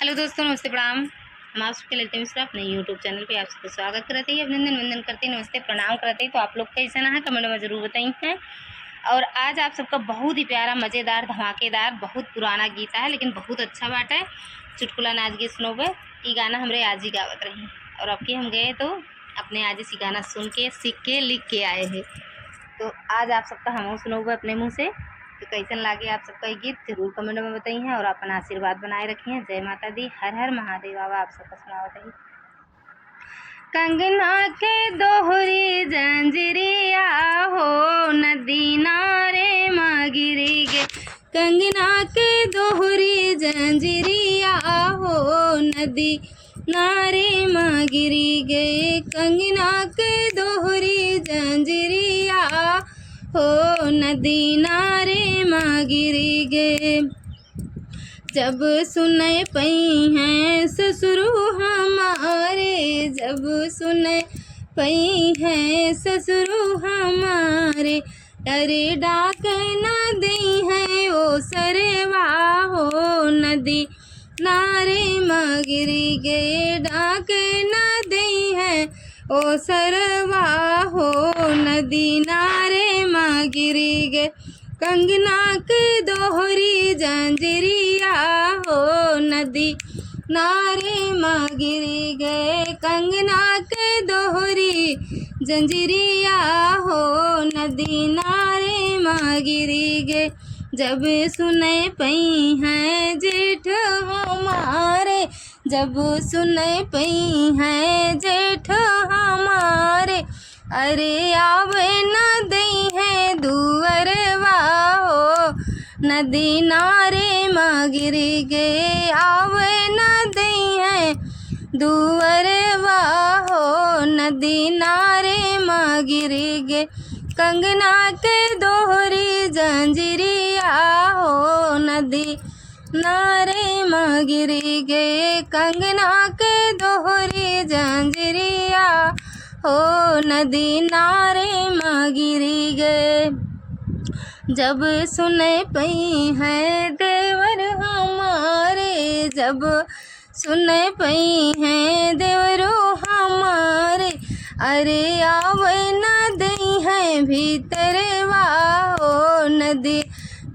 Hello दोस्तों, नमस्ते, प्रणाम। हम आप सबके लेते मिश्रा अपने यूट्यूब चैनल पे आप सबका स्वागत करते हैं, अभिनंदन वंदन करते हैं, नमस्ते प्रणाम करते हैं। तो आप लोग कैसे ना है कमेंट में ज़रूर बताइए हैं। और आज आप सबका बहुत ही प्यारा, मज़ेदार, धमाकेदार, बहुत पुराना गीत है लेकिन बहुत अच्छा बात है। चुटकुला नाच गए सुनोगे। ये गाना हमारे आज ही गावत रही और अब के हम गए तो अपने आज ही गाना सुन के सीख के लिख के आए हैं। तो आज आप सबका हम सुनोगे अपने मुँह से। तो कैसन लागे आप सबका ये गीत जरूर कमेंट में बताइए और अपना आशीर्वाद बनाए रखिए। जय माता दी, हर हर महादेव। बाबा आप सबका सुना बताइए। कंगना के दोहरी जंजीरिया हो, नदी नारे मगिरी गे। कंगना के दोहरी जंजीरिया हो, नदी नारे मगिरी गे। कंगना के दोहरी जंजीरिया हो, नदी नारे मगिरी गे। जब सुने पई हैं ससुरु हमारे, जब सुने पई हैं ससुरु हमारे, अरे डाक न दी है ओ सरवा हो, नदी नारे मगिरी गे। डाक न दी है ओ सरवा हो, नदी नारे मगिरी गे। कंगना के दोहरी जंजीरिया हो, नदी नारे मगिरी गे। कंगना के दोहरी जंजीरिया हो, नदी नारे मगिरी गे। जब सुने पई हैं जेठ हमारे, जब सुने पई हैं जेठ हमारे, अरे आवे न दई है दुअरवा हो, नदी नारे मगिरी गे। आवे न दई है दुअरवा हो, नदी नारे मगिरी गे। कंगना के दोहरी जंजीरिया हो, नदी नारे मगिरी गे। कंगना के दोहरी जंजीरिया हो, नदी नारे मगिरी गे। जब सुने पई हैं देवर हमारे, जब सुने पई हैं देवरो हमारे, अरे आवे न दई है भीतरवा हो, नदी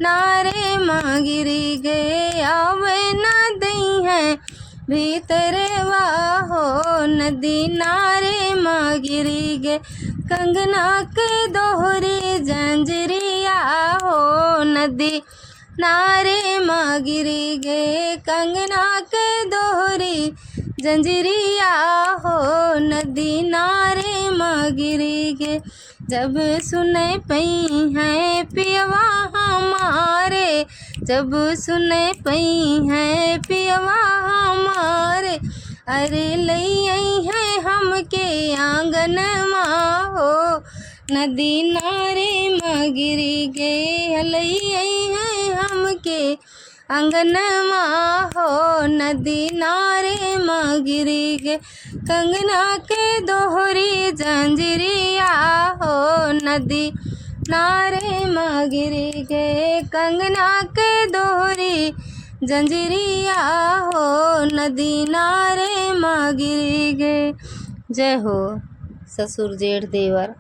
नारे मगिरी गे। आवे न दई है भीतरवा हो, नदी नारे मगिरी गे। कंगना के दोहरी जंजीरिया हो, नदी नारे मगिरी गे। कंगना के दोहरी जंजीरिया हो, नदी नारे मगिरी गे। जब सुने पई हैं पियवा हमारे, जब सुने पई हैं पियवा हमारे, अरे लई आई है हमके आंगन माँ हो, नदी नारे मगिरी गे। लई आई है हमके आंगन माँ हो, नदी नारे मगिरी गे। कंगना के दोहरी जंजीरिया हो, नदी नारे मगिरी गे। कंगना के दोहरी जंजीरिया हो, नदी नारे मगिरी गे। जय हो ससुर जेठ देवर।